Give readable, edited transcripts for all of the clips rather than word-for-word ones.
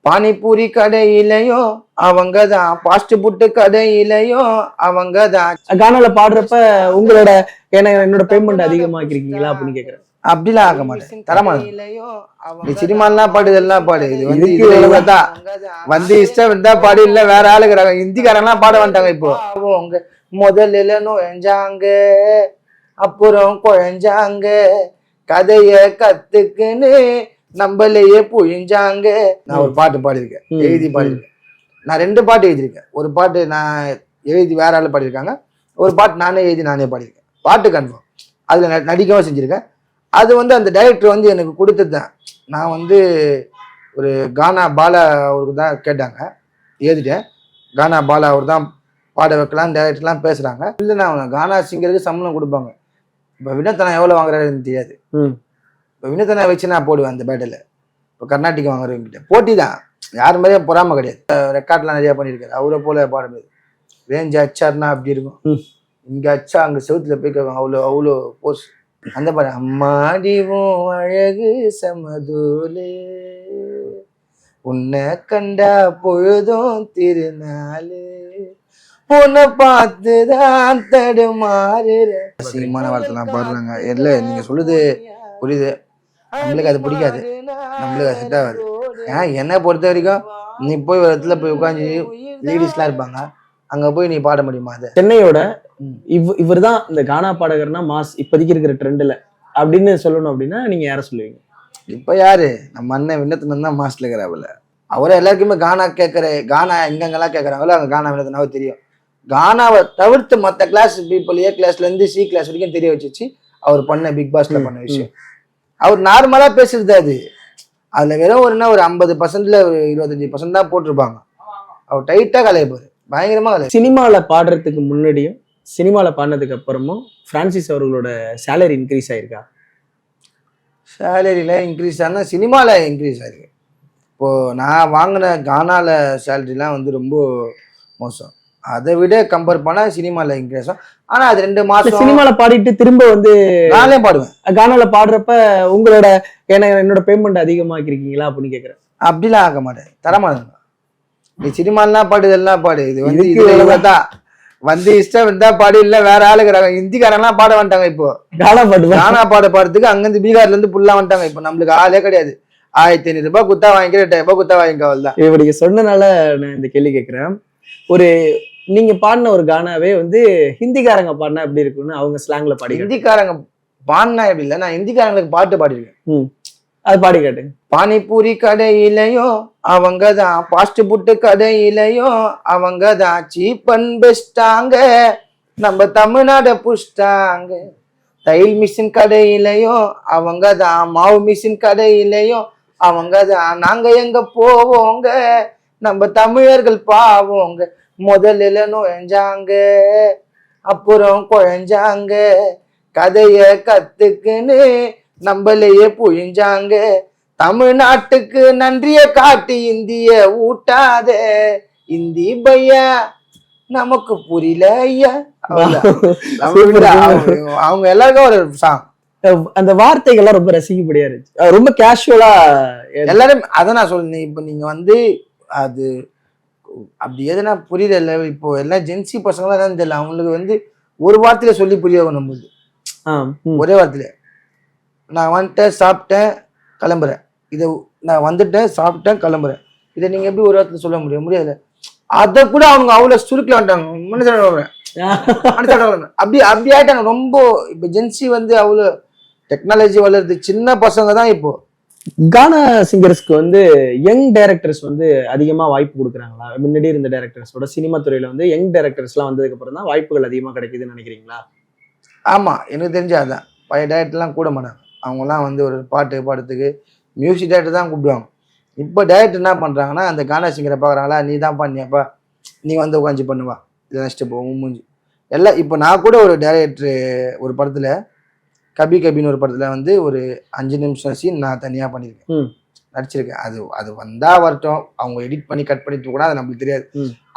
பானிபூரி கடையிலையும் அவங்கதான், பாஸ்ட் புட்டு கடையிலையும் அவங்கதான். கானால பாடுறப்ப உங்களோட என்னோட பேமெண்ட் அதிகமாக்கிருக்கீங்களா அப்படின்னு கேக்குறேன். அப்படிலாம் ஆக மாட்டேன், தரமாட்டேன். நீ சினிமாலாம் பாடு, இதெல்லாம் பாடு. இது வந்து இதுதான் வந்து இஷ்டம் இருந்தா பாடு, இல்ல வேற ஆளுக்குறாங்க. ஹிந்திக்காரங்களாம் பாட வந்துட்டாங்க இப்போ. அவங்க முதல்ல நுழைஞ்சாங்க, அப்புறம் குழஞ்சாங்க, கதைய கத்துக்குன்னு நம்மளையே புழிஞ்சாங்க. நான் ஒரு பாட்டு பாடியிருக்கேன், எழுதி பாடியிருக்கேன். நான் 2 பாட்டு எழுதியிருக்கேன். ஒரு பாட்டு நான் எழுதி வேற ஆள் பாடியிருக்காங்க, ஒரு பாட்டு நானே எழுதி நானே பாடியிருக்கேன். பாட்டு கன்ஃபார்ம், அதுல நடிக்கவும் செஞ்சிருக்கேன். அது வந்து அந்த டைரக்டர் வந்து எனக்கு கொடுத்தது தான். நான் வந்து ஒரு கானா பாலா அவருக்கு தான் கேட்டாங்க, எழுதிட்டேன். கானா பாலா அவர் தான் பாட வைக்கலாம், டைரக்டர்லாம் பேசுறாங்க. இல்லைன்னா அவங்க கானா சிங்கருக்கு சம்பளம் கொடுப்பாங்க. இப்போ வினோத்தனா எவ்வளோ வாங்குறாருன்னு தெரியாது. இப்போ வினோத்தனா வச்சு நான் போடுவேன் அந்த பேட்டில். இப்போ கர்நாடிக் வாங்குறவங்கிட்ட போட்டி தான், யார் மாதிரியும் பொறாம கிடையாது. ரெக்கார்ட்லாம் நிறையா பண்ணியிருக்காரு, அவரை போல பாட முடியாது. ரேஞ்ச் அச்சார்னா அப்படி இருக்கும், இங்கே அச்சா அங்கே செவுத்துல போய் கேட்பாங்க, அவ்வளோ போஸ். அந்த பாரு, அம்மாடிவும் அழகு சமதூலே, உன்னை கண்டா பொழுதும் திருநாளு, உன்னை பார்த்துதான் தடுமாறு. அசிங்கமான வார்த்தைலாம் பாடுறாங்க. இல்லை, நீங்க சொல்லுது புரியுது, நம்மளுக்கு அது பிடிக்காது, நம்மளுக்கு அது செட் ஆகாது. என்னை பொறுத்த வரைக்கும் நீ போய் ஒரு இடத்துல போய் உட்காந்து லேடிஸ்லாம் இருப்பாங்க, அங்க போய் நீ பாட முடியுமா? அது சென்னையோட இவர் தான் இந்த கானா பாடகர்னா மாஸ் இப்போதைக்கு இருக்கிற ட்ரெண்ட்ல அப்படின்னு சொல்லணும் அப்படின்னா நீங்க யார சொல்லுவீங்க? இப்ப யாரு, நம்ம அண்ணன் விண்ணத்தினம் தான் மாஸ்ல இருக்கிறாப்புல. அவரை எல்லாருக்குமே கானா கேட்கற, கானா எங்கெங்கெல்லாம் கேட்கறாங்களோ அங்க கானா விண்ணத்தினாவே தெரியும். கானாவை தவிர்த்து மற்ற கிளாஸ் பீப்புள், A கிளாஸ்ல இருந்து C கிளாஸ் வரைக்கும் தெரிய வச்சு அவர் பண்ண பிக் பாஸ்ல பண்ண விஷயம். அவர் நார்மலா பேசுறது அது. அதுல வெறும் ஒரு 50%ல 25% தான் போட்டிருப்பாங்க. அவர் டைட்டா கலையப்பாரு, பயங்கரமா கலை. சினிமால பாடுறதுக்கு முன்னாடியும் சினிமால பாடினதுக்கு அப்புறமும் பிரான்சிஸ் அவர்களோட சேலரி இன்க்ரீஸ் ஆயிருக்கா? சேலரியில இன்க்ரீஸ் ஆனா சினிமால இன்க்ரீஸ் ஆயிருக்கு. இப்போ நான் வாங்கின கானால சேலரிலாம் வந்து ரொம்ப மோசம். அதை விட கம்பேர் பண்ணா சினிமால இன்க்ரீஸ் ஆகும். ஆனா அது 2 மாசம் சினிமால பாடிட்டு திரும்ப வந்து நானே பாடுவேன். கானால பாடுறப்ப உங்களோட என்னோட பேமெண்ட் அதிகமாக்கிருக்கீங்களா அப்படின்னு கேக்குறேன். அப்படிலாம் ஆக மாட்டேன், தரமாட்டேன். நீ சினிமாலாம் பாடு, இதெல்லாம் பாடு. இது வந்து இதுதான் வந்து இஷ்டம் இருந்தா பாடு, இல்ல வேற ஆளுக்குறாங்க. ஹிந்திக்காரங்களாம் பாட வந்துட்டாங்க இப்போ. கானா பாடுறதுக்கு அங்கிருந்து பீகார்ல இருந்து புல்லா வந்துட்டாங்க. இப்போ நம்மளுக்கு ஆளே கிடையாது. 1500 ரூபாய் குத்தா வாங்கிக்கிற, 2000 ரூபாய் குத்தா வாங்கிக்கவல் தான். இப்படி சொன்னனால நான் இந்த கேள்வி கேட்கிறேன். ஒரு நீங்க பாடின ஒரு கானாவே வந்து ஹிந்திக்காரங்க பாடினா எப்படி இருக்குன்னு அவங்க ஸ்லாங்ல பாடி. ஹிந்திக்காரங்க பாடினா எப்படி இல்லை, நான் ஹிந்திக்காரங்களுக்கு பாட்டு பாடிருக்கேன். அது பாடி காட்டுங்க. பானிபூரி கடையிலையும் அவங்கதான், பாஸ்ட் புட்டு கடையிலையும் அவங்கதான், சீப் அண்ட் பெஸ்டாங்க, நம்ம தமிழ்நாட புஷ்டாங்க. தையல் மிஷின் கடையிலையும் அவங்கதான், மாவு மிஷின் கடையிலையும் அவங்கதான், நாங்க எங்க போவோங்க, நம்ம தமிழர்கள் பாவோங்க. முதல்ல நுழைஞ்சாங்க, அப்புறம் குழஞ்சாங்க, கதைய கத்துக்குன்னு நம்மளையே புழிஞ்சாங்க. தமிழ்நாட்டுக்கு நன்றிய காட்டி இந்திய ஊட்டாத, இந்தி பையா நமக்கு புரியல ஐயா. அவங்க எல்லாருக்கும் ஒரு சாங். அந்த வார்த்தைகள்லாம் ரொம்ப ரசிக்கப்படியா இருந்துச்சு, ரொம்ப கேஷுவலா எல்லாரும். அதான் நான் சொல்றேன், இப்ப நீங்க வந்து அது அப்படி எதுனா புரியல. இப்போ எல்லாம் ஜென்சி பசங்களாம் என்னன்னு தெரியல, அவங்களுக்கு வந்து ஒரு வார்த்தையில சொல்லி புரிய நம்மளுக்கு. ஒரே வார்த்தையில நான் வந்துட்டேன், சாப்பிட்டேன், கிளம்புறேன். இதை நான் வந்துட்டேன், சாப்பிட்டேன், கிளம்புறேன். இதை நீங்க எப்படி ஒரு வாரத்துல சொல்ல முடியாது. அதை கூட அவங்க அவ்வளவு சுருக்கில் வந்துட்டாங்க. அப்படி அப்படி ஆயிட்டாங்க ரொம்ப. இப்ப ஜென்சி வந்து அவ்வளவு டெக்னாலஜி வளருது. சின்ன பசங்க தான் இப்போ. கானா சிங்கர்ஸ்க்கு வந்து யங் டைரக்டர்ஸ் வந்து அதிகமா வாய்ப்பு கொடுக்குறாங்களா? முன்னாடி இருந்த டைரக்டர்ஸோட சினிமா துறையில வந்து யங் டைரக்டர்ஸ் எல்லாம் வந்ததுக்கு அப்புறம் தான் வாய்ப்புகள் அதிகமா கிடைக்குதுன்னு நினைக்கிறீங்களா? ஆமா, எனக்கு தெரிஞ்ச அதான். பழைய டைரக்டர்லாம் கூட மாட்டாங்க. அவங்கலாம் வந்து ஒரு பாட்டு பாடுறதுக்கு மியூசிக் டைரக்டர் தான் கூப்பிடுவாங்க. இப்போ டைரக்டர் என்ன பண்ணுறாங்கன்னா, அந்த கானா சிங்கரை பார்க்குறாங்களா, நீ தான் பண்ணியாப்பா, நீ வந்து உட்காந்து பண்ணுவா, இதை நெக்ஸ்ட்டு போகும் மூஞ்சி எல்லாம். இப்போ நான் கூட ஒரு டைரக்டரு ஒரு படத்தில், கபி கபின்னு ஒரு படத்தில் வந்து ஒரு 5 நிமிஷம் சீன் நான் தனியாக பண்ணியிருக்கேன், நடிச்சிருக்கேன். அது வந்தால் வரட்டும், அவங்க எடிட் பண்ணி கட் பண்ணி தூக்கினா அது நம்மளுக்கு தெரியாது.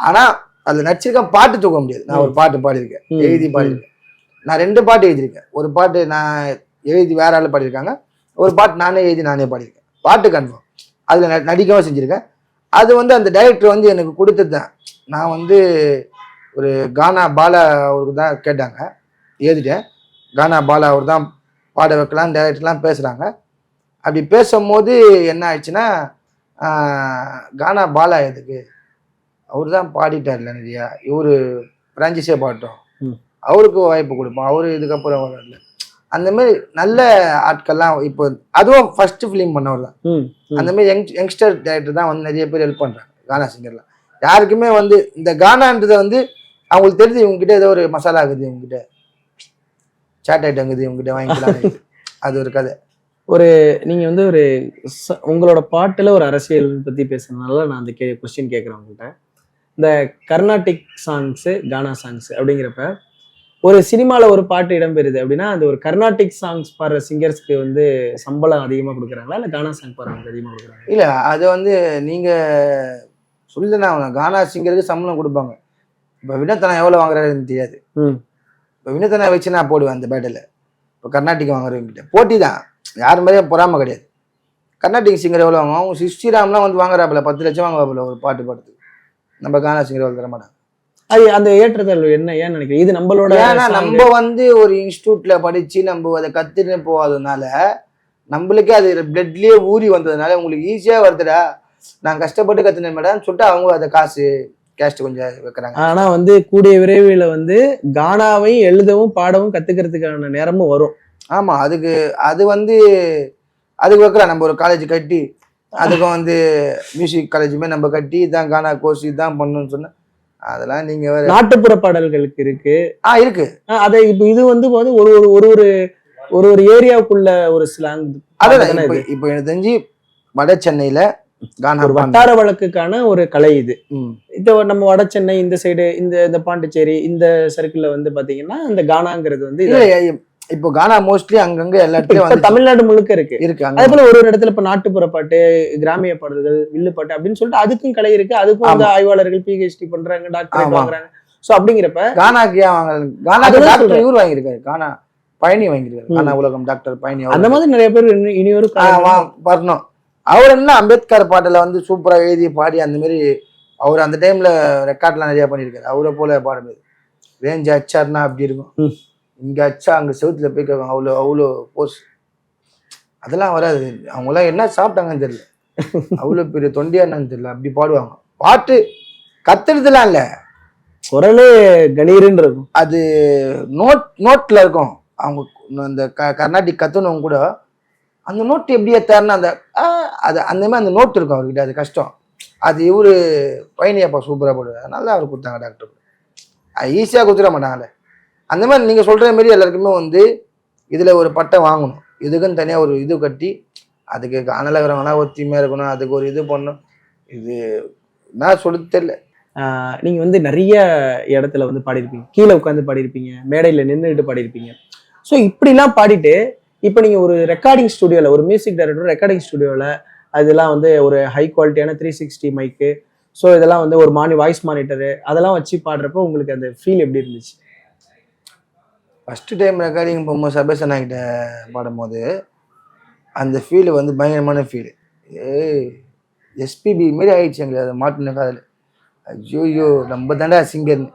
ஆனால் அதில் நடிச்சிருக்கேன், பாட்டு தூக்க முடியாது. நான் ஒரு பாட்டு பாடியிருக்கேன், எழுதி பாடியிருக்கேன். நான் 2 பாட்டு எழுதியிருக்கேன். ஒரு பாட்டு நான் எழுதி வேற ஆள் பாடியிருக்காங்க, ஒரு பாட்டு நானே எழுதி நானே பாடியிருக்கேன். பாட்டு கன்ஃபார்ம், அதில் நடிக்கவும் செஞ்சுருக்கேன். அது வந்து அந்த டைரக்டர் வந்து எனக்கு கொடுத்தது தான். நான் வந்து ஒரு கானா பாலா அவருக்கு தான் கேட்டாங்க, எழுதிட்டேன். கானா பாலா அவர் தான் பாட வைக்கலாம் டைரக்டர்லாம் பேசுகிறாங்க. அப்படி பேசும்போது என்ன ஆயிடுச்சுன்னா, கானா பாலா எதுக்கு, அவர் தான் பாடிட்டார்ல நிறையா, இவர் பிரான்சிஸே பாடட்டும், அவருக்கு வாய்ப்பு கொடுப்போம், அவரு இதுக்கப்புறம் வரல. அந்த மாதிரி நல்ல ஆட்கள்லாம் இப்போ அதுவும் ஃபர்ஸ்ட் ஃபிலிம் பண்ணவர் தான். அந்த மாதிரி யங்ஸ்டர் டைரக்டர் தான் வந்து நிறைய பேர் ஹெல்ப் பண்றாங்க கானா சிங்கர்லாம். யாருக்குமே வந்து இந்த கானான்றதை வந்து அவங்களுக்கு தெரிஞ்சு இவங்ககிட்ட ஏதோ ஒரு மசாலா இருக்குது, இவங்ககிட்ட சாட் ஐட்டம் இருக்குது, இவங்ககிட்ட வாங்கிக்கலாம், அது ஒரு கதை. நீங்க வந்து உங்களோட பாட்டுல ஒரு அரசியல் பத்தி பேசுறதுனால நான் அந்த கொஸ்டின் கேட்கிறேன் உங்கள்கிட்ட. இந்த கர்நாடிக் சாங்ஸ், கானா சாங்ஸ் அப்படிங்கிறப்ப ஒரு சினிமால ஒரு பாட்டு இடம்பெறுது அப்படின்னா அந்த ஒரு கர்நாடிக் சாங்ஸ் பாடுற சிங்கர்ஸ்க்கு வந்து சம்பளம் அதிகமா கொடுக்குறாங்களா, இல்ல கானா சாங் பாடுறவங்களுக்கு அதிகமா கொடுக்குறாங்க? இல்ல அது வந்து நீங்க சொல்லுனா கானா சிங்கருக்கு சம்பளம் கொடுப்பாங்க. இப்ப வினோத்தனா எவ்வளவு வாங்குறாருன்னு தெரியாது. இப்ப வினோத்தனா வச்சு நான் போடுவேன் அந்த பேட்டில். இப்போ கர்நாடிக் வாங்குறவங்கிட்ட போட்டி தான், யார் மாதிரியும் பொறாம கிடையாது. கர்நாடிக் சிங்கர் எவ்வளோ வாங்குவோம், அவங்க ஸ்ரீராம்லாம் வந்து வாங்குறாப்புல 10 லட்சம் வாங்குவாப்புல ஒரு பாட்டு பாடுறதுக்கு. நம்ம கானா சிங்கர் எவ்வளோ தர மாட்டாங்க. அது அந்த ஏற்றத்தாழ்வு என்ன ஏன் நினைக்கிறேன்? இது நம்மளோட, ஏன்னா நம்ம வந்து ஒரு இன்ஸ்டியூட்ல படிச்சு நம்ம அதை கத்துன்னு போகாததுனால, நம்மளுக்கே அது பிளட்லயே ஊறி வந்ததுனால உங்களுக்கு ஈஸியா வருதுடா, நான் கஷ்டப்பட்டு கத்துனேன் மேடம் சொல்லிட்டு அவங்க அதை காசு கேஸ்ட் கொஞ்சம் வைக்கிறாங்க. ஆனா வந்து கூடிய விரைவில் வந்து கானாவையும் எழுதவும் பாடவும் கத்துக்கிறதுக்கான நேரமும் வரும். ஆமா, அது வந்து அதுக்கு வைக்கலாம். நம்ம ஒரு காலேஜ் கட்டி அதுக்கும் வந்து மியூசிக் காலேஜுமே நம்ம கட்டி இதான் கானா கோர்ஸ் இதான் பண்ணணும்னு சொன்னா அதெல்லாம் நீங்க வேற. நாட்டுப்புற பாடல்களுக்கு இருக்கு இருக்கு. அதை இப்ப இது வந்து ஒரு ஒரு ஒரு ஒரு ஏரியாவுக்குள்ள ஒரு ஸ்லாங். அதான் இப்ப எனக்கு தெரிஞ்சு வட சென்னையில கானா ஒரு வட்டார வழக்குக்கான ஒரு கலை இது. இப்போ நம்ம வட சென்னை இந்த சைடு இந்த பாண்டிச்சேரி இந்த சர்க்கிள்ல வந்து பாத்தீங்கன்னா இந்த கானாங்கிறது வந்து இப்போ கானா மோஸ்ட்லி அங்கங்க எல்லா இடத்துலயும் தமிழ்நாடு முழுக்க இருக்கு. அதே போல ஒரு இடத்துல இப்ப நாட்டுப்புற பாட்டு, கிராமிய பாடல்கள், வில்லு பாட்டு அப்படின்னு சொல்லிட்டு அதுக்கும் கலை இருக்கு. அதுக்கும் வந்து ஆய்வாளர்கள் PhD பண்றாங்க, டாக்டர் வாங்குறாங்க. சோ அப்படிங்கிறப்ப கானாக்கு டாக்டர் இவர் வாங்கியிருக்காரு, கானா பயணி வாங்கியிருக்காரு, கானா உலகம் டாக்டர் பயணி. அந்த மாதிரி நிறைய பேர் இனி ஒரு வரணும். அவர் என்ன அம்பேத்கர் பாட்டுல வந்து சூப்பரா எழுதி பாடி அந்த மாதிரி அவர் அந்த டைம்ல ரெக்கார்ட்லாம் நிறைய பண்ணியிருக்காரு. அவரை போல பாட முடியாது. ரேஞ்ச் அச்சார்னா அப்படி இருக்கும், இங்க அச்சா அங்க செவுத்துல போய் கேட்பாங்க, அவ்வளோ போஸ். அதெல்லாம் வராது. அவங்களாம் என்ன சாப்பிட்டாங்கன்னு தெரியல, அவ்வளோ பெரிய தொண்டியா என்னன்னு தெரியல, அப்படி பாடுவாங்க. பாட்டு கத்துறதுலாம் இல்ல, குரலே கணீர்னு இருக்கும். அது நோட்ல இருக்கும். அவங்க அந்த கர்நாடிக் கத்துனவங்க கூட அந்த நோட்டு எப்படி ஏத்தாருன்னா அது அந்த மாதிரி அந்த நோட்டு இருக்கும் அவர்கிட்ட, அது கஷ்டம். அது இவரு பயணியப்பா சூப்பரா போடுவார், அதனால அவர் கொடுத்தாங்க டாக்டர். ஈஸியா கொடுத்துட மாட்டாங்கல்ல. அந்த மாதிரி நீங்க சொல்ற மாதிரி எல்லாருக்குமே வந்து இதுல ஒரு பட்டம் வாங்கணும், இதுக்குன்னு தனியா ஒரு இது கட்டி அதுக்கு அனலகிறவங்கலாம் ஒத்திமையா இருக்கணும், அதுக்கு ஒரு இது பண்ணணும். இது நான் சொல்ல தெரியல. நீங்க வந்து நிறைய இடத்துல வந்து பாடியிருப்பீங்க, கீழே உட்காந்து பாடியிருப்பீங்க, மேடையில நின்றுட்டு பாடியிருப்பீங்க. ஸோ இப்படிலாம் பாடிட்டு இப்போ நீங்க ஒரு ரெக்கார்டிங் ஸ்டுடியோல, ஒரு மியூசிக் டைரக்டர் ரெக்கார்டிங் ஸ்டுடியோல அதெல்லாம் வந்து ஒரு ஹை குவாலிட்டியான 360 மைக்கு, ஸோ இதெல்லாம் வந்து ஒரு வாய்ஸ் மானிட்டரு அதெல்லாம் வச்சு பாடுறப்போ உங்களுக்கு அந்த ஃபீல் எப்படி இருந்துச்சு? ஃபர்ஸ்ட் டைம் ரெக்கார்டிங் போகும்போது சபேசனா கிட்ட பாடும்போது அந்த ஃபீல் வந்து பயங்கரமான ஃபீல். எஸ்பிபி மாரி ஆயிடுச்சு எங்களுக்கு அதை மாட்டின காதில். ஐயோ நம்ம தாண்டா சிங்கர்னு.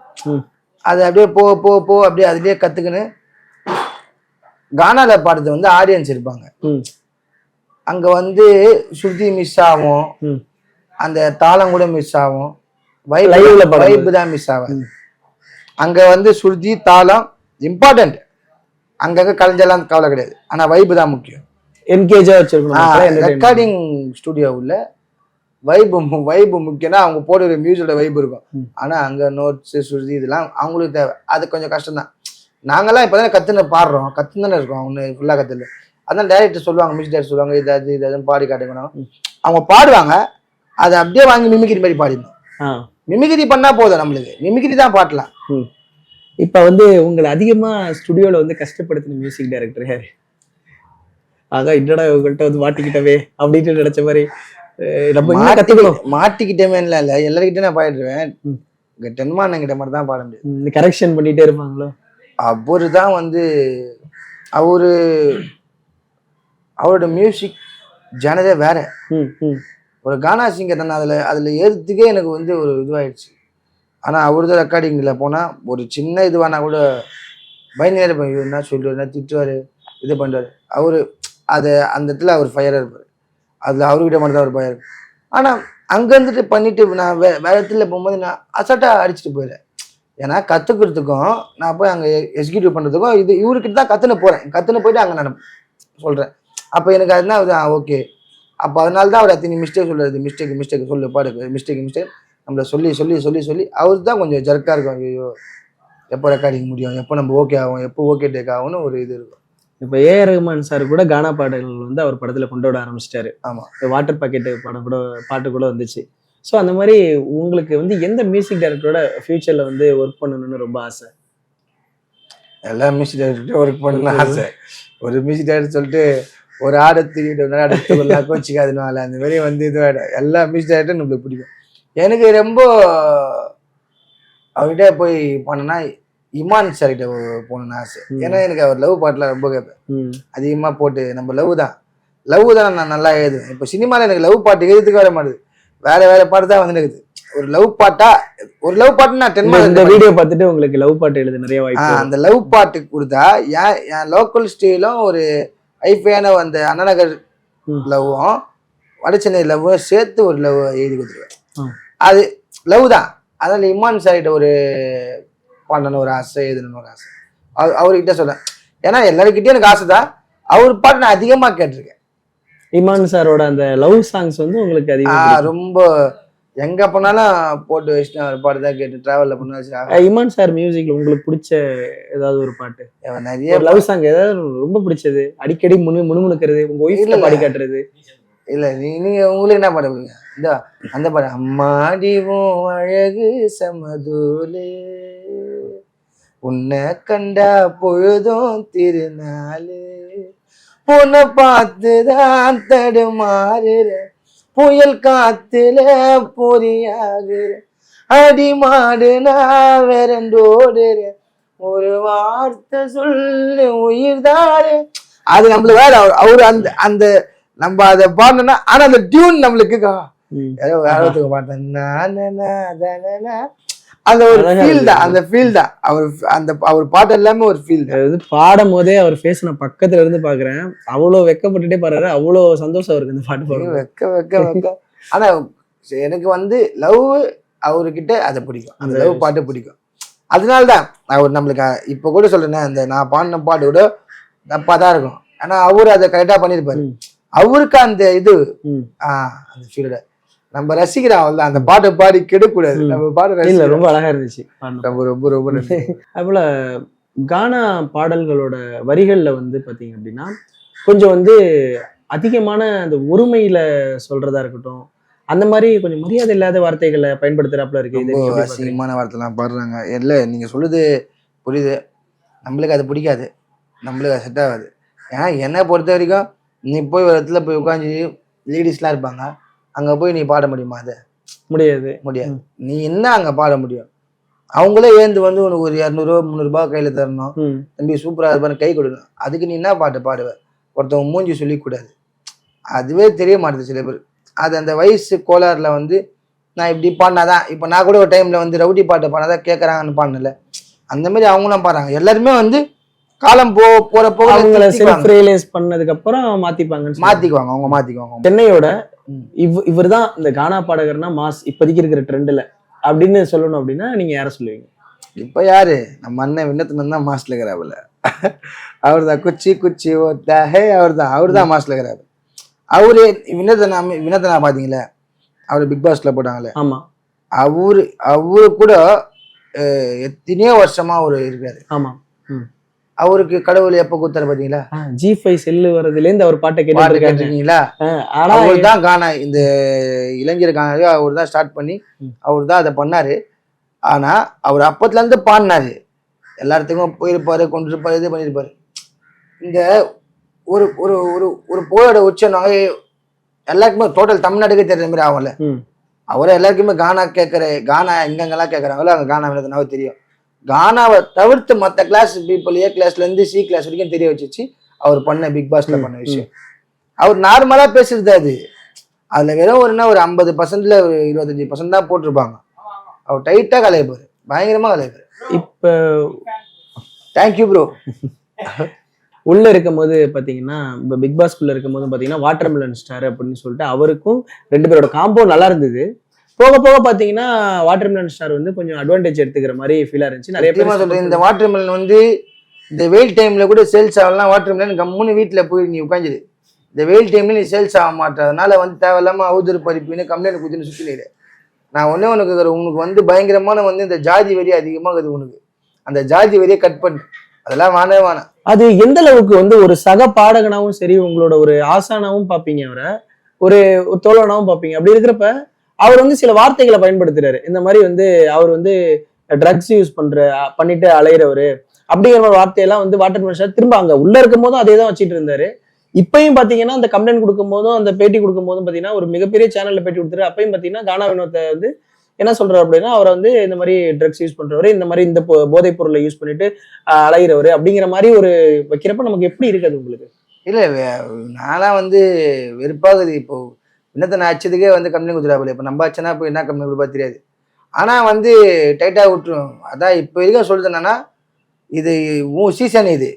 அது அப்படியே போ அப்படியே அதுலேயே கற்றுக்குன்னு கானால பாடுறது வந்து ஆடியன்ஸ் இருப்பாங்க, அங்கே வந்து ஸ்ருதி மிஸ் ஆகும், அந்த தாளம் கூட மிஸ் ஆகும், வைப்பு தான் மிஸ் ஆகும். அங்கே வந்து ஸ்ருதி தாளம் இம்பார்ட்டன்ட், அங்கங்க கலைஞ்செல்லாம் கவலை கிடையாது, ஆனா வைப்பு தான் முக்கியம். என்கேஜா வச்சிருக்கணும். ரெக்கார்டிங் ஸ்டுடியோவில் வைப்பு முக்கியம்னா அவங்க போடுற மியூசிக்கோட வைப்பு இருக்கும். ஆனா அங்க நோட்ஸ் ஸ்ருதி இதெல்லாம் அவங்களுக்கு தேவை, அது கொஞ்சம் கஷ்டம் தான். நாங்கெல்லாம் இப்பதானே கத்துன்னு பாடுறோம், கத்துன்னு தானே இருக்கோம், ஒன்று ஃபுல்லா கத்துல. அதான் டைரக்டர் சொல்லுவாங்க, மியூசிக் டைரக்டர் சொல்லுவாங்க, இது பாடி காட்டுக்கணும். அவங்க பாடுவாங்க, அதை அப்படியே வாங்கி மிமிக்ரி மாதிரி பாடிடணும். மிமிக்ரி பண்ணா போதும், நம்மளுக்கு மிமிக்ரி தான் பாட்டலாம். இப்ப வந்து உங்களை அதிகமா ஸ்டுடியோல வந்து கஷ்டப்படுத்தின மியூசிக் டைரக்டர் யாரு? ஆக என்னடா இவங்கள்ட்ட வந்து மாட்டிக்கிட்டவே அப்படின்னு நினைச்ச மாதிரி நம்ம கத்துக்கணும். மாட்டிக்கிட்டமே இல்ல எல்லாருக்கிட்ட நான் பாடிடுவேன், டென்மான் கிட்ட மட்டும் தான் பாட முடியும். கரெக்ஷன் பண்ணிட்டே இருப்பாங்களோ. அவரு தான் வந்து அவரோட மியூசிக் ஜனதே வேற. ஒரு கானா சிங்கர் நான் அதில் ஏறதுக்கே எனக்கு வந்து ஒரு இதுவாயிடுச்சு. ஆனால் அவர்தான் ரெக்கார்டிங்கில் போனால் ஒரு சின்ன இதுவானா கூட பயந்து இருப்பேன். இவர் என்ன சொல்லுவார், திட்டுவார், இது பண்ணுறாரு. அவர் அந்த இடத்துல அவர் ஃபயராக இருப்பார். அதில் அவர்கிட்ட மட்டும் தான் ஒரு பயம் இருக்கும். ஆனால் அங்கே இருந்துட்டு பண்ணிட்டு நான் வேற இடத்துல போகும்போது நான் அசால்ட்டாக அடிச்சுட்டு போயிடுறேன். ஏன்னா கற்றுக்கிறதுக்கும் நான் போய் அங்கே எக்ஸிக்யூட்டிவ் பண்ணுறதுக்கும் இவருக்கிட்ட தான் கற்றுன்னு போயிட்டு அங்கே நான் சொல்கிறேன். அப்போ எனக்கு அதுனா ஓகே. அப்போ அதனால தான் அவர் அத்தனை மிஸ்டேக் சொல்கிறது. மிஸ்டேக் சொல்லு பாடு, மிஸ்டேக் நம்மளை சொல்லி அவருக்கு தான் கொஞ்சம் ஜர்க்காக இருக்கும். ஐயோ எப்போ ரெக்கார்டிங் முடியும், எப்போ நம்ம ஓகே ஆகும், எப்போ ஓகே டேக் ஆகும்னு ஒரு இது இருக்கும். இப்போ ஏஆர் ரஹ்மான் சார் கூட கானா பாடல்கள் வந்து அவர் படத்தில் கொண்டு விட ஆரம்பிச்சிட்டாரு. ஆமாம், வாட்டர் பாக்கெட்டு படம் கூட பாட்டு கூட வந்துச்சு. ஸோ அந்த மாதிரி உங்களுக்கு வந்து எந்த மியூசிக் டைரக்டரோட ஃபியூச்சரில் வந்து ஒர்க் பண்ணணும்னு ரொம்ப ஆசை? எல்லா மியூசிக் டைரக்டர்கிட்ட ஒர்க் பண்ணணும்னு ஆசை. ஒரு மியூசிக் டைரக்டர் சொல்லிட்டு ஒரு ஆடத்துக்கிட்ட கோச்சிக்காதுனால அந்த மாதிரி வந்து இது எல்லா மியூசிக் டைரக்டரும் நம்மளுக்கு பிடிக்கும். எனக்கு ரொம்ப அவர்கிட்ட போய் பண்ணனா இமான் சார்கிட்ட போகணுன்னு ஆசை. ஏன்னா எனக்கு அவர் லவ் பாட்டெலாம் ரொம்ப கேட்பேன். அதிகமாக போட்டு நம்ம லவ் தான் நான் நல்லா எழுதுவேன். இப்போ சினிமாவில் எனக்கு லவ் பாட்டு எழுதுறதுக்கு வர மாட்டேது. வேற பாட்டு தான் வந்து இருக்குது. ஒரு லவ் பாட்டு நான் 10 இந்த வீடியோ பார்த்துட்டு உங்களுக்கு லவ் பாட்டு எழுத நிறைய வாய்ப்பு. அந்த லவ் பாட்டு கொடுத்தா என் லோக்கல் ஸ்டைலும் ஒரு ஐஃபையான அந்த அண்ணநகர் லவ்வும் வடச்சென்னை லவ்வும் சேர்த்து ஒரு லவ் எழுதி கொடுத்துருவேன். அது லவ் தான். அதனால இமான் சார்கிட்ட ஒரு பண்ணணும் ஒரு ஆசை, எழுதணும்னு ஒரு ஆசை. அவர்கிட்ட சொல்றேன். ஏன்னா எல்லாருக்கிட்டையும் எனக்கு ஆசை தான். அவர் பாட்டு நான் அதிகமாக கேட்டிருக்கேன். இமான் சாரோட அந்த லவ் சாங்ஸ் வந்து உங்களுக்கு அதிகம் ரொம்ப எங்க போனாலும் போட்டு வச்சுட்டு அவர் பாட்டு தான் கேட்டு டிராவல்ல பண்ண. இமான் சார் மியூசிக்ல உங்களுக்கு பிடிச்ச ஏதாவது ஒரு பாட்டு, நிறைய லவ் சாங் ஏதாவது ரொம்ப பிடிச்சது, அடிக்கடி முணுமுணுக்கிறது, உங்க ஒய்ஃப்ல பாடி காட்டுறது? இல்ல நீங்க உங்களுக்கு என்ன பாட பிடிங்க? இந்த அந்த பாடம் அம்மாடிவும் அழகு சமதூலே உன்னை கண்டா பொழுதும் திருநாளு உன்னை பார்த்துதான் தடுமாறுற புயல் காத்துல பொறியாகுற அடிமாடு நான் விரண்டோடுற ஒரு வார்த்தை சொல்லு உயிர்தாரு. அது நம்மளுக்கு வேற. அவரு அந்த நம்ம அதை பாடணும்னா ஆனா அந்த டியூன் நம்மளுக்கு பாட்டேன் அந்த ஒரு ஃபீல் தான். அந்த ஃபீல் தான் அவர் பாட்டு எல்லாமே ஒரு ஃபீல் தான். அது பாடும் போதே அவர் ஃபேஸ் நான் பக்கத்துல இருந்து பாக்குறேன். அவ்வளவு வெக்கப்பட்டுட்டே பாடுறாரு. அவ்வளவு சந்தோஷம் இருக்கு இந்த பாட்டு பாடுறது. வெக்க ஆனா எனக்கு வந்து லவ் அவர்கிட்ட அதை பிடிக்கும். அந்த லவ் பாட்டு பிடிக்கும். அதனால்தான் அவர் நம்மளுக்கு இப்ப கூட சொல்றேன், அந்த நான் பாடின பாட்டு கூட தப்பா தான் இருக்கும். ஆனா அவரு அதை கரெக்டா பண்ணிருப்பாரு. அவருக்கு அந்த இது அந்த ஃபீல்ட நம்ம ரசிக்கிறோம். அவள் அந்த பாட்டை பாடி கெடக்கூடாது. நம்ம பாட்டு ரொம்ப அழகா இருந்துச்சு. ரொம்ப ரொம்ப அதுபோல கானா பாடல்களோட வரிகள்ல வந்து பாத்தீங்க அப்படின்னா கொஞ்சம் வந்து அதிகமான அந்த ஒருமையில சொல்றதா இருக்கட்டும், அந்த மாதிரி கொஞ்சம் மரியாதை இல்லாத வார்த்தைகளை பயன்படுத்துறாப்புல இருக்கு. அசிங்கமான வார்த்தைலாம் பாடுறாங்க. இல்லை நீங்க சொல்லுது புரியுது. நம்மளுக்கு அது பிடிக்காது, நம்மளுக்கு அது செட் ஆகாது. ஏன்னா என்னை பொறுத்த வரைக்கும் நீ போய் ஒரு இடத்துல போய் உட்காந்து லேடிஸ்லாம் இருப்பாங்க, அங்க போய் நீ பாட முடியுமா? அது முடியாது. நீ என்ன அங்க பாட முடியும்? அவங்களே ஏந்து வந்து உனக்கு ஒரு 200 300 கையில தரணும், தம்பி சூப்பரா இருப்பான்னு கை கொடுக்கணும். அதுக்கு நீ என்ன பாட்டு பாடுவ? ஒருத்தவங்க மூஞ்சி சொல்லிக்கூடாது. அதுவே தெரிய மாட்டேது சில பேர். அது அந்த வயசு கோளாறுல வந்து நான் இப்படி பாடினாதான். இப்போ நான் கூட ஒரு டைம்ல வந்து ரவுடி பாட்டு பாடினாதான் கேட்கறாங்கன்னு பாடல. அந்த மாதிரி அவங்களாம் பாடுறாங்க. எல்லாருமே வந்து காலம் போறப்போ அவங்கள செல்ஃப் ரியலைஸ் பண்ணதுக்கு அப்புறம் மாத்திக்குவாங்க. அவங்க மாத்திக்குவாங்க. சென்னையோட இவர் தான் இந்த கானா பாடகர்னா மாஸ் இப்போதைக்கு இருக்கிற ட்ரெண்ட்ல அப்படின்னு சொல்லணும் அப்படின்னா நீங்க யார சொல்லுவீங்க? இப்ப யாரு? நம்ம அண்ணன் விண்ணத்தினம் தான் மாஸ்ல இருக்கிறாப்புல. அவர் தான் குச்சி ஓத்தாஹே. அவர் தான் மாஸ்ல இருக்கிறாரு. அவரு வினத்தனா பாத்தீங்களா? அவரு பிக் பாஸ்ல போட்டாங்களே. ஆமா. அவரு கூட எத்தனையோ வருஷமா அவரு இருக்காரு. ஆமா. அவருக்கு கடவுள் எப்ப கொடுத்தாரு பாத்தீங்களா? G5 செல்லு வரதுல இருந்து அவர் பாட்டை கேட்டிருக்கீங்களா? அவர் தான் கானா இந்த இளைஞர் கானா அவர் தான் ஸ்டார்ட் பண்ணி அவர் தான் அதை பண்ணாரு. ஆனா அவர் அப்பத்துல இருந்து பாடினாரு. எல்லாத்துக்கும் போயிருப்பாரு, கொண்டிருப்பாரு, இது பண்ணிருப்பாரு. இந்த ஒரு ஒரு ஒரு ஒரு போயோட உச்சனாங்க எல்லாருக்குமே டோட்டல் தமிழ்நாட்டுக்கே தெரிஞ்ச மாதிரி ஆகும்ல. அவரை எல்லாருக்குமே கானா கானா எங்கெங்கெல்லாம் கேட்கறாங்களோ அங்க கானா வினோதனாவே தெரியும். கானாவை தவிர்த்து மற்ற கிளாஸ் பீப்புள் A கிளாஸ்ல இருந்து C கிளாஸ் வரைக்கும் தெரிய வச்சிச்சு அவர் பண்ண பிக் பாஸ்ல பண்ண விஷயம். அவர் நார்மலா பேசுறது அது. அதுல வெறும் ஒரு 50%ல ஒரு 25% தான் போட்டிருப்பாங்க. அவர் டைட்டா கலைப்பாரு, பயங்கரமா கலைப்பாரு. இப்ப தேங்க்யூ ப்ரோ. உள்ள இருக்கும் போது பாத்தீங்கன்னா, இப்ப பிக் பாஸ்குள்ள இருக்கும் போது பாத்தீங்கன்னா வாட்டர்மெலன் ஸ்டார் அப்படின்னு சொல்லிட்டு அவருக்கும் 2 பேரோட காம்போ நல்லா இருந்தது. போக போக பாத்தீங்கன்னா வாட்டர்மெலன் ஸ்டார் வந்து கொஞ்சம் அட்வான்டேஜ் எடுத்துக்கிற மாதிரி ஃபீலா இருந்துச்சு. நிறைய பேர் சொல்றேன், இந்த வாட்டர்மெலன் வந்து இந்த வெயில் டைம்ல கூட சேல்ஸ் ஆகலாம். வாட்டர்மெலன் கம்முன்னு வீட்டுல போய் நீ உட்காந்துரு. இந்த வெயில் டைம்ல நீ சேல்ஸ் ஆக மாட்டதுனால வந்து தேவையில்லாம அவதூறு பறிப்புன்னு கம்ப்ளைண்ட் கொடுத்துன்னு சுத்தினீரு. நான் உனக்கு வந்து பயங்கரமான வந்து இந்த ஜாதி வெறி அதிகமாகுது உனக்கு. அந்த ஜாதி வெறியை கட் பண்ணு. அதெல்லாம் வேணாம். அது எந்த அளவுக்கு வந்து ஒரு சக பாடகனாவும் சரி, உங்களோட ஒரு ஆசானாவும் பாப்பீங்க, அவரை ஒரு தோழனாவும் பாப்பீங்க. அப்படி இருக்கிறப்ப அவர் வந்து சில வார்த்தைகளை பயன்படுத்துறாரு. இந்த மாதிரி வந்து அவர் வந்து ட்ரக்ஸ் யூஸ் பண்ணிட்டு அலையிறவரு அப்படிங்கிற ஒரு வார்த்தையெல்லாம் வந்து வாட்டர்மெலன் ஸ்டார் திரும்ப அங்க உள்ள இருக்கும் போதும் அதே தான் வச்சுட்டு இருந்தாரு. இப்பயும் பாத்தீங்கன்னா அந்த கம்ப்ளைண்ட் கொடுக்கும் போதும் அந்த பேட்டி கொடுக்கும் போதும் பாத்தீங்கன்னா ஒரு மிகப்பெரிய சேனல்ல பேட்டி கொடுத்துரு. அப்பயும் பாத்தீங்கன்னா கானா வினோத்தை வந்து என்ன சொல்றாரு அப்படின்னா, அவரை வந்து இந்த மாதிரி ட்ரக்ஸ் யூஸ் பண்றவரு, இந்த மாதிரி இந்த போதைப் பொருளை யூஸ் பண்ணிட்டு அலையிறவரு அப்படிங்கிற மாதிரி ஒரு வைக்கிறப்ப நமக்கு எப்படி இருக்காது உங்களுக்கு? இல்ல நான்லாம் வந்து வெறுப்பாகுது. இப்போ இன்னத்தை நான் அச்சதுக்கே வந்து கம்ப்ளைண்ட் கொடுத்துருவாங்க. இப்போ நம்ம ஆச்சுன்னா இப்போ என்ன கம்ப்ளைண்ட் கொடுப்பா தெரியாது. ஆனா வந்து டைட்டா விட்டுரும். அதான் இப்போ வரைக்கும் சொல்றது என்னன்னா, இது உன் சீசன், இது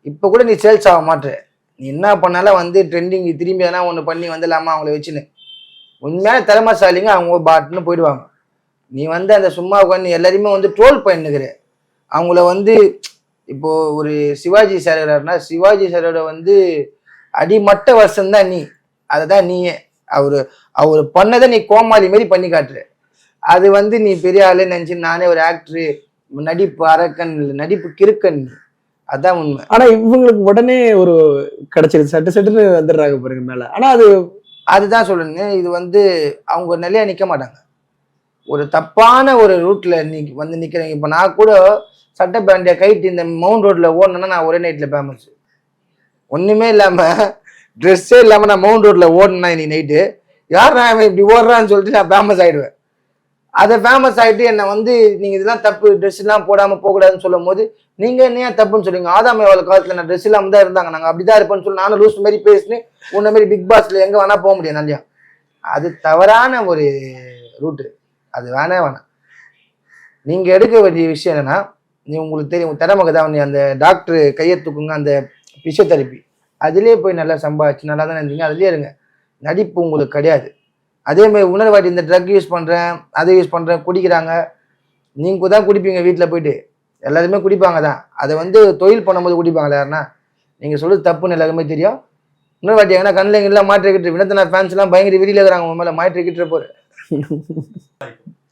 இப்போ கூட நீ சேல்ஸ் ஆக மாட்டேற. நீ என்ன பண்ணாலும் வந்து ட்ரெண்டிங் திரும்பி எதனா ஒன்று பண்ணி வந்துடலாமா அவங்கள வச்சுன்னு. உண்மையான திறமைசாலிங்க அவங்க பாட்டுன்னு போயிடுவாங்க. நீ வந்து அந்த சும்மா உட்காந்து எல்லாரையுமே வந்து ட்ரோல் பண்ணிக்கிற. அவங்கள வந்து இப்போ ஒரு சிவாஜி சாரோடனா, சிவாஜி சாரோட வந்து அடிமட்ட வருஷம் தான் நீ. அதை தான் நீயே அவர் பண்ணதை நீ கோமாளி மாரி பண்ணி காட்டுற. அது வந்து நீ பெரிய ஆளு நினைச்சு நானே ஒரு ஆக்டரு, நடிப்பு அரக்கன், நடிப்பு கிறுக்கன். அதான் உண்மை. ஆனா இவங்களுக்கு உடனே ஒரு கிடைச்சிருது, சட்டுன்னு வந்துடுறாங்க பாருங்க மேல. ஆனா அதுதான் சொல்லுங்க, இது வந்து அவங்க நிலையா நிக்க மாட்டாங்க. ஒரு தப்பான ஒரு ரூட்ல வந்து நிக்கிறீங்க. இப்ப நான் கூட சட்டை பேண்டிய கைட்டு இந்த மவுண்ட் ரோட்ல ஓடணும்னா நான் ஒரே நைட்ல ஃபேமஸ். ஒண்ணுமே இல்லாம ட்ரெஸ்ஸே இல்லாம நான் மவுண்ட் ரோட்ல ஓடனா இன்னைக்கு நைட்டு யார் நான் இப்படி ஓடுறான்னு சொல்லிட்டு நான் ஃபேமஸ் ஆயிடுவேன். அதை ஃபேமஸ் ஆகிட்டு என்னை வந்து நீங்கள் இதெல்லாம் தப்பு, ட்ரெஸ் எல்லாம் போடாமல் போகக்கூடாதுன்னு சொல்லும் போது நீங்கள் என்ன தப்புன்னு சொல்லுவீங்க. ஆதாம் ஏவாள் காலத்தில் நான் ட்ரெஸ் இல்லாமல் தான் இருந்தாங்க, நாங்கள் அப்படி தான் இருப்போம்னு சொல்லி நானும் லூஸ் மாதிரி பேசினேன். உன்ன மாதிரி பிக் பாஸ்ல எங்கே வேணா போக முடியும் நல்லா. அது தவறான ஒரு ரூட்டு. அது வேணாம். நீங்கள் எடுக்க வேண்டிய விஷயம் என்னன்னா, நீ உங்களுக்கு தெரியும் திறமக்கு தான் நீ அந்த டாக்டர் கையை தூக்குங்க, அந்த பிசியோதெரப்பி அதுலேயே போய் நல்லா சம்பாதிச்சு நல்லா தானே இருந்தீங்க, அதுலேயே இருங்க. நடிப்பு உங்களுக்கு கிடையாது. அதே மாதிரி உணர்வாட்டி இந்த ட்ரக் யூஸ் பண்ணுறேன், அதை யூஸ் பண்ணுறேன், குடிக்கிறாங்க. நீங்கள் தான் குடிப்பீங்க, வீட்டில் போயிட்டு எல்லாருமே குடிப்பாங்க தான். அதை வந்து தொழில் பண்ணும்போது குடிப்பாங்களே யாருன்னா, நீங்கள் சொல்கிறது தப்புன்னு எல்லாருமே தெரியும். உணர்வாட்டி எங்கன்னா கண்ணில் எங்கெல்லாம் மாற்றிக்கிட்டு வினத்தனா ஃபேன்ஸ் எல்லாம் பயங்கர விரியில் இருக்கிறாங்க உங்க மேலே மாற்றிக்கிட்டு போகிற.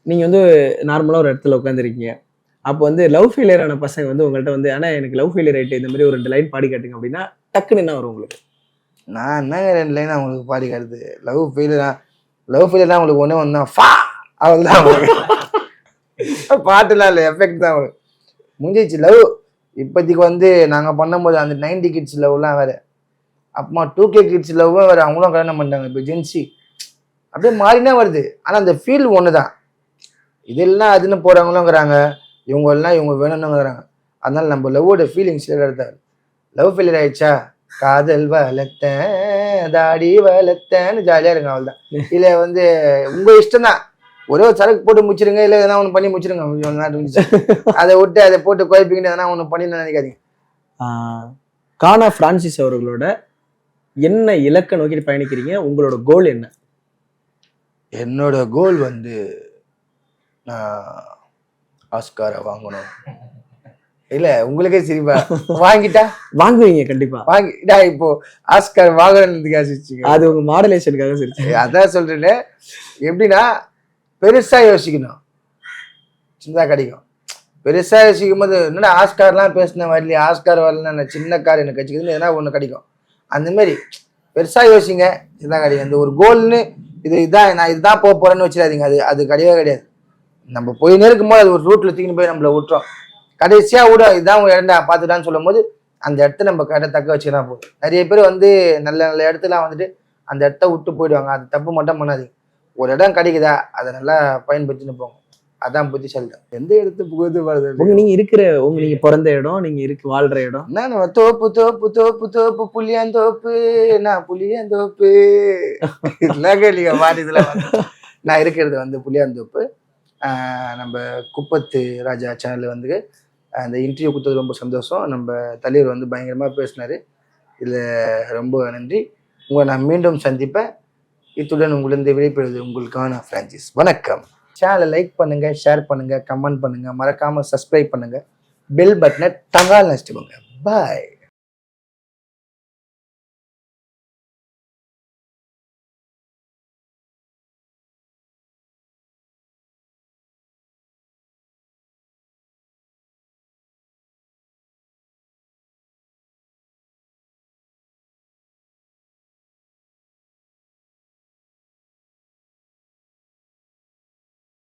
நீங்கள் வந்து நார்மலாக ஒரு இடத்துல உட்காந்துருக்கீங்க. அப்போ வந்து லவ் ஃபெயிலியரான பசங்க வந்து உங்கள்கிட்ட வந்து ஆனால் எனக்கு லவ் ஃபெயிலியர் ஆகிட்டு இந்த மாதிரி ஒரு 2 லைன் பாடி காட்டுங்க அப்படின்னா டக்குன்னு என்ன வரும் உங்களுக்கு? நான் என்னங்க 2 லைன் அவங்களுக்கு பாடி காட்டுது? லவ் ஃபெயிலியர் தான் உங்களுக்கு ஒன்றே ஒன்று தான், ஃபா அவள் தான் அவங்களுக்கு பாட்டுலாம் இல்லை, எஃபெக்ட் தான் அவங்களுக்கு முடிஞ்சிச்சு. லவ் இப்போதைக்கு வந்து நாங்கள் பண்ணும்போது அந்த 90 கிட்ஸ் லவ்லாம் வேறு, அப்புறமா 2K கிட்ஸ் லவ்வும் வேறு, அவங்களும் கல்யாணம் பண்ணிட்டாங்க. இப்போ ஜென்சி அப்படியே மாறினா வருது. ஆனால் அந்த ஃபீல் ஒன்று தான். இதெல்லாம் அதுன்னு போகிறவங்களுங்கிறாங்க, இவங்க வேணும்னுங்கிறாங்க. அதனால நம்ம லவ்வோட ஃபீலிங்ஸ் எடுத்தாரு. லவ் ஃபெயிலியர் ஆயிடுச்சா, காதல் வளர்த்தேன் தாடி வளர்த்தேன்னு ஜாலியாக இருங்க, அவள் தான். இல்லை வந்து உங்கள் இஷ்டம் தான், ஒரே ஒரு சரக்கு போட்டு முடிச்சிருங்க, இல்லை எதனா ஒன்று பண்ணி முடிச்சிருங்க. அதை விட்டு அதை போட்டு குழப்பிக்கிட்டு எதனா ஒன்று பண்ணி நினைக்காதீங்க. கானா பிரான்சிஸ் அவர்களோட என்ன இலக்கை நோக்கி பயணிக்கிறீங்க? உங்களோட கோல் என்ன? என்னோட கோல் வந்து நான் ஆஸ்காரை வாங்கணும். இல்ல உங்களுக்கே சிரிப்பா, வாங்கிட்டா வாங்குவீங்க கண்டிப்பா. வாங்கிட்டா இப்போ ஆஸ்கார் வாங்கணுன்றதுக்காக சிரிச்சுங்க, அது உங்க மாடுலேஷனுக்காக சிரிச்சு. அதான் சொல்றேன். எப்படின்னா பெருசா யோசிக்கணும், சின்னதா கிடைக்கும். பெருசா யோசிக்கும் போது என்னடா ஆஸ்கார்லாம் பேசின வரலையே, ஆஸ்கார் வரலன்னா சின்ன கார் எனக்கு கட்சிக்குதுன்னு எதனா ஒன்று கிடைக்கும். அந்த மாதிரி பெருசா யோசிங்க, இதுதான் கிடைக்கும். இந்த ஒரு கோல்னு இதுதான் நான் இதுதான் போக போறேன்னு வச்சிடாதீங்க. அது கிடையவே கிடையாது. நம்ம போயினே இருக்கும்போது அது ஒரு ரூட்ல தூக்கின்னு போய் நம்மள விட்டுறோம். கடைசியா விட இதுதான் உங்க இடம்டா பார்த்துட்டான்னு சொல்லும் போது அந்த இடத்த நம்ம கரெக்டாக தக்க வச்சுக்கலாம் போதும். நிறைய பேர் வந்து நல்ல நல்ல இடத்துலாம் வந்துட்டு அந்த இடத்த விட்டு போயிடுவாங்க. அது தப்பு மட்டும் பண்ணாதீங்க. ஒரு இடம் கிடைக்குதா அதை நல்லா பயன்படுத்தின்னு போங்க. அதான் புத்திசாலி. எந்த இடத்து புகுது வருது நீங்க பிறந்த இடம், நீங்க வாழ்ற இடம். நான் தோப்பு தோப்பு தோப்பு தோப்பு புளியாந்தோப்பு, நான் புளியாந்தோப்பு இல்லைங்க மாதிரி இதெல்லாம் நான் இருக்கிறது வந்து புளியாந்தோப்பு. நம்ம குப்பத்து ராஜா சேனல் வந்து அந்த இன்டர்வியூ கொடுத்தது ரொம்ப சந்தோஷம். நம்ம தலைவர் வந்து பயங்கரமாக பேசினார். இதில் ரொம்ப நன்றி. உங்களை நான் மீண்டும் சந்திப்பேன். இத்துடன் உங்களிருந்து விடைபெறுவது உங்களுக்கான பிரான்சிஸ். வணக்கம். சேனலை லைக் பண்ணுங்கள், ஷேர் பண்ணுங்கள், கமெண்ட் பண்ணுங்கள், மறக்காமல் சப்ஸ்கிரைப் பண்ணுங்கள், பெல் பட்டனை டங்கால் நடிச்சுக்கோங்க. பாய்.